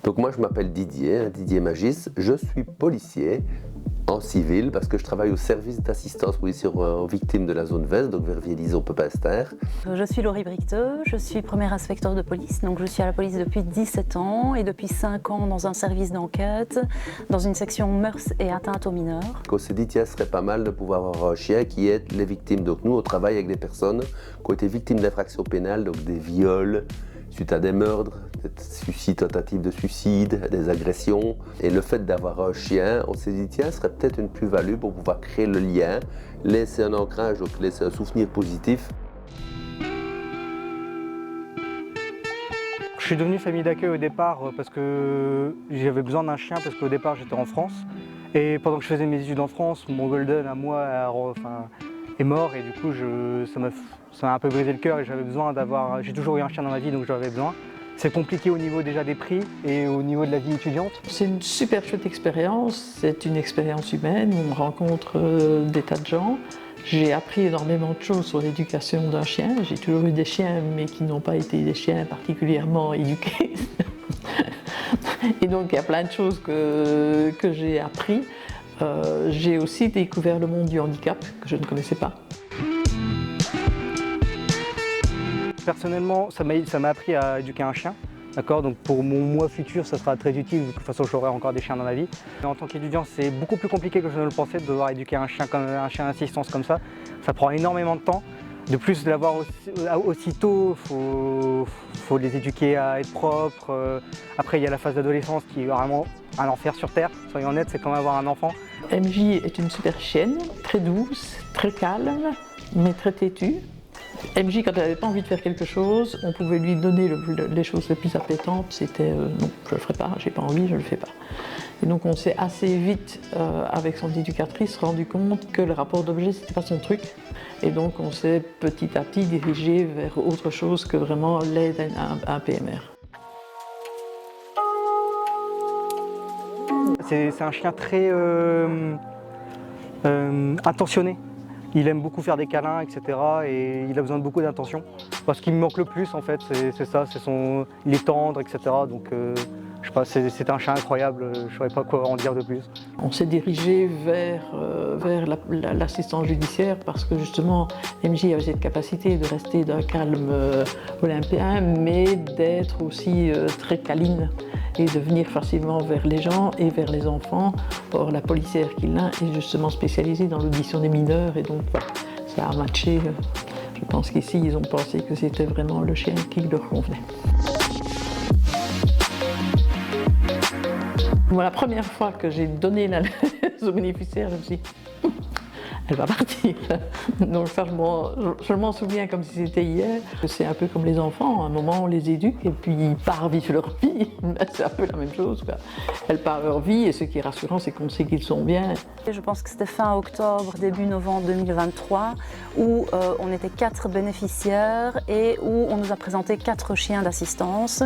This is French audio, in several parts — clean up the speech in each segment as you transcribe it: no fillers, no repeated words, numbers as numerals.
Donc moi je m'appelle Didier, Didier Magis, je suis policier en civil parce que je travaille au service d'assistance policière aux victimes de la zone Vest, donc vers Vieliso-Pepinster. Je suis Laurie Bricteux, je suis premier inspecteur de police, donc je suis à la police depuis 17 ans et depuis 5 ans dans un service d'enquête, dans une section mœurs et atteintes aux mineurs. On s'est dit tiens, ce serait pas mal de pouvoir avoir un chien qui aide les victimes. Donc nous on travaille avec des personnes qui ont été victimes d'infractions pénales, donc des viols, suite à des meurtres, des tentatives de suicide, des agressions. Et le fait d'avoir un chien, on s'est dit tiens, ce serait peut-être une plus-value pour pouvoir créer le lien, laisser un ancrage, donc laisser un souvenir positif. Je suis devenu famille d'accueil au départ parce que j'avais besoin d'un chien, parce qu'au départ j'étais en France. Et pendant que je faisais mes études en France, mon golden à moi est mort et du coup ça m'a un peu brisé le cœur et j'avais besoin d'avoir. J'ai toujours eu un chien dans ma vie donc j'en avais besoin. C'est compliqué au niveau déjà des prix et au niveau de la vie étudiante. C'est une super chouette expérience, c'est une expérience humaine, on rencontre des tas de gens. J'ai appris énormément de choses sur l'éducation d'un chien. J'ai toujours eu des chiens mais qui n'ont pas été des chiens particulièrement éduqués. Et donc il y a plein de choses que j'ai appris. J'ai aussi découvert le monde du handicap que je ne connaissais pas. Personnellement, ça m'a appris à éduquer un chien. D'accord, donc pour mon moi futur, ça sera très utile, de toute façon j'aurai encore des chiens dans la vie. Mais en tant qu'étudiant, c'est beaucoup plus compliqué que je ne le pensais de devoir éduquer un chien comme un chien d'assistance comme ça. Ça prend énormément de temps. De plus, de l'avoir aussitôt, faut les éduquer à être propres. Après, il y a la phase d'adolescence qui est vraiment un enfer sur terre. Soyons honnêtes, c'est comme avoir un enfant. MJ est une super chienne, très douce, très calme, mais très têtue. MJ, quand elle n'avait pas envie de faire quelque chose, on pouvait lui donner les choses les plus appétantes. C'était non, je le ferai pas, j'ai pas envie, je le fais pas. Et donc on s'est assez vite, avec son éducatrice, rendu compte que le rapport d'objet c'était pas son truc. Et donc on s'est petit à petit dirigé vers autre chose que vraiment l'aide à un PMR. C'est un chien très attentionné. Il aime beaucoup faire des câlins, etc. Et il a besoin de beaucoup d'attention. Parce qu'il me manque le plus, en fait, c'est ça, il est tendre, etc. Donc, je sais pas, c'est un chien incroyable, je ne saurais pas quoi en dire de plus. On s'est dirigé vers l'assistance judiciaire parce que justement, MJ avait cette capacité de rester d'un calme olympien, mais d'être aussi très câline et de venir facilement vers les gens et vers les enfants. Or, la policière qu'il a est justement spécialisée dans l'audition des mineurs et donc voilà, ça a matché. Je pense qu'ici, ils ont pensé que c'était vraiment le chien qui leur convenait. Moi, la première fois que j'ai donné la laisse au bénéficiaire, je me suis dit, elle va partir. Donc ça, je m'en souviens comme si c'était hier. C'est un peu comme les enfants, à un moment on les éduque et puis ils partent vivre leur vie. C'est un peu la même chose, quoi. Elles partent leur vie et ce qui est rassurant, c'est qu'on sait qu'ils sont bien. Je pense que c'était fin octobre, début novembre 2023, où on était 4 bénéficiaires et où on nous a présenté 4 chiens d'assistance.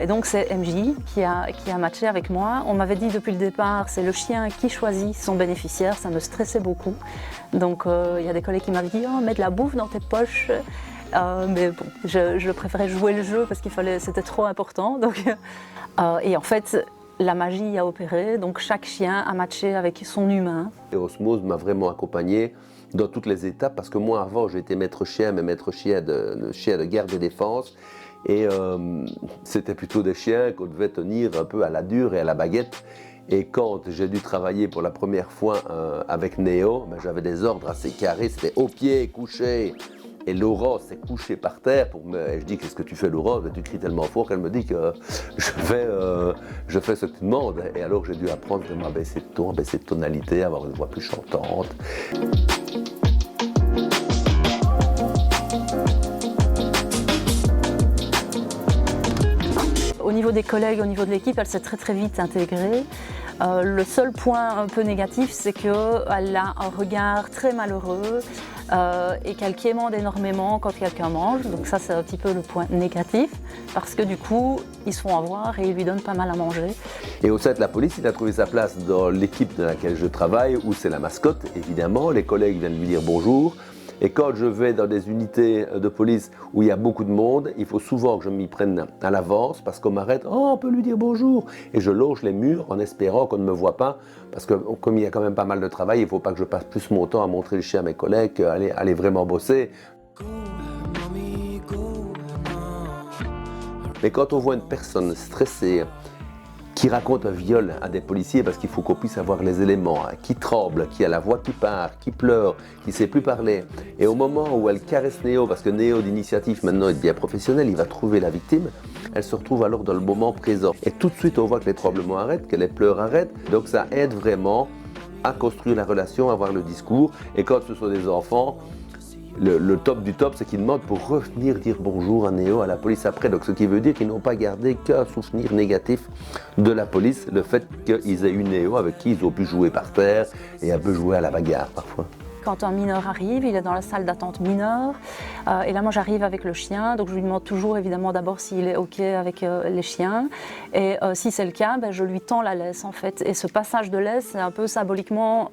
Et donc c'est MJ qui a matché avec moi. On m'avait dit depuis le départ, c'est le chien qui choisit son bénéficiaire, ça me stressait beaucoup. Donc il y a des collègues qui m'avaient dit « Oh, mets de la bouffe dans tes poches ». Mais bon, je préférais jouer le jeu parce c'était trop important. Donc, et en fait, la magie a opéré, donc chaque chien a matché avec son humain. Et Osmose m'a vraiment accompagné dans toutes les étapes parce que moi avant j'étais maître chien, mais maître chien de garde et défense. Et c'était plutôt des chiens qu'on devait tenir un peu à la dure et à la baguette. Et quand j'ai dû travailler pour la première fois avec Néo, ben, j'avais des ordres assez carrés, c'était au pied, couché. Et Laura s'est couchée par terre et je dis qu'est-ce que tu fais Laura? Tu cries tellement fort qu'elle me dit que je fais ce que tu demandes. Et alors j'ai dû apprendre vraiment à baisser de ton, à baisser de tonalité, à avoir une voix plus chantante. Au niveau des collègues, au niveau de l'équipe, elle s'est très vite intégrée. Le seul point un peu négatif, c'est qu'elle a un regard très malheureux et qu'elle quémande énormément quand quelqu'un mange. Donc ça, c'est un petit peu le point négatif, parce que du coup, ils se font avoir et ils lui donnent pas mal à manger. Et au sein de la police, il a trouvé sa place dans l'équipe dans laquelle je travaille, où c'est la mascotte, évidemment. Les collègues viennent lui dire bonjour. Et quand je vais dans des unités de police où il y a beaucoup de monde, il faut souvent que je m'y prenne à l'avance parce qu'on m'arrête, oh, on peut lui dire bonjour. Et je longe les murs en espérant qu'on ne me voit pas parce que comme il y a quand même pas mal de travail, il ne faut pas que je passe plus mon temps à montrer le chien à mes collègues qu'aller vraiment bosser. Mais quand on voit une personne stressée, qui raconte un viol à des policiers parce qu'il faut qu'on puisse avoir les éléments, hein, qui tremble, qui a la voix qui part, qui pleure, qui ne sait plus parler. Et au moment où elle caresse Néo, parce que Néo d'initiative maintenant est bien professionnel, il va trouver la victime, elle se retrouve alors dans le moment présent. Et tout de suite on voit que les tremblements arrêtent, que les pleurs arrêtent, donc ça aide vraiment à construire la relation, à avoir le discours. Et quand ce sont des enfants, le top du top, c'est qu'ils demandent pour revenir dire bonjour à Néo, à la police après. Donc ce qui veut dire qu'ils n'ont pas gardé qu'un souvenir négatif de la police, le fait qu'ils aient eu Néo avec qui ils ont pu jouer par terre et un peu jouer à la bagarre parfois. Quand un mineur arrive, il est dans la salle d'attente mineure et là moi j'arrive avec le chien, donc je lui demande toujours évidemment d'abord s'il est ok avec les chiens et si c'est le cas, je lui tends la laisse en fait, et ce passage de laisse c'est un peu symboliquement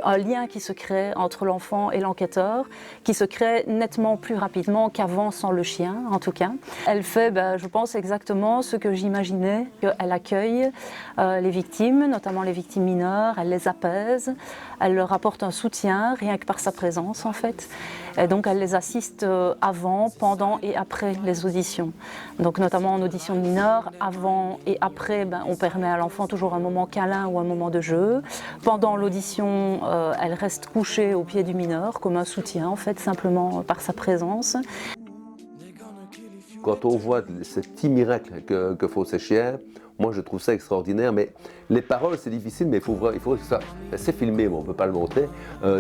un lien qui se crée entre l'enfant et l'enquêteur, qui se crée nettement plus rapidement qu'avant sans le chien en tout cas. Elle fait, je pense, exactement ce que j'imaginais, qu'elle accueille les victimes, notamment les victimes mineures, elle les apaise, elle leur apporte un soutien rien que par sa présence en fait. Et donc elle les assiste avant, pendant et après les auditions. Donc notamment en audition de mineurs, avant et après, on permet à l'enfant toujours un moment câlin ou un moment de jeu. Pendant l'audition, elle reste couchée au pied du mineur comme un soutien en fait, simplement par sa présence. Quand on voit ces petits miracles que font ces chiens, moi je trouve ça extraordinaire. Mais les paroles c'est difficile, mais il faut que ça. C'est filmé, mais on ne peut pas le montrer.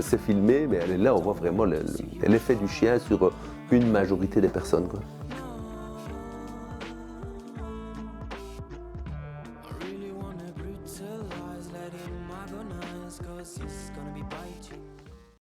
C'est filmé, mais là on voit vraiment l'effet du chien sur une majorité des personnes, quoi. Cause he's gonna be biting.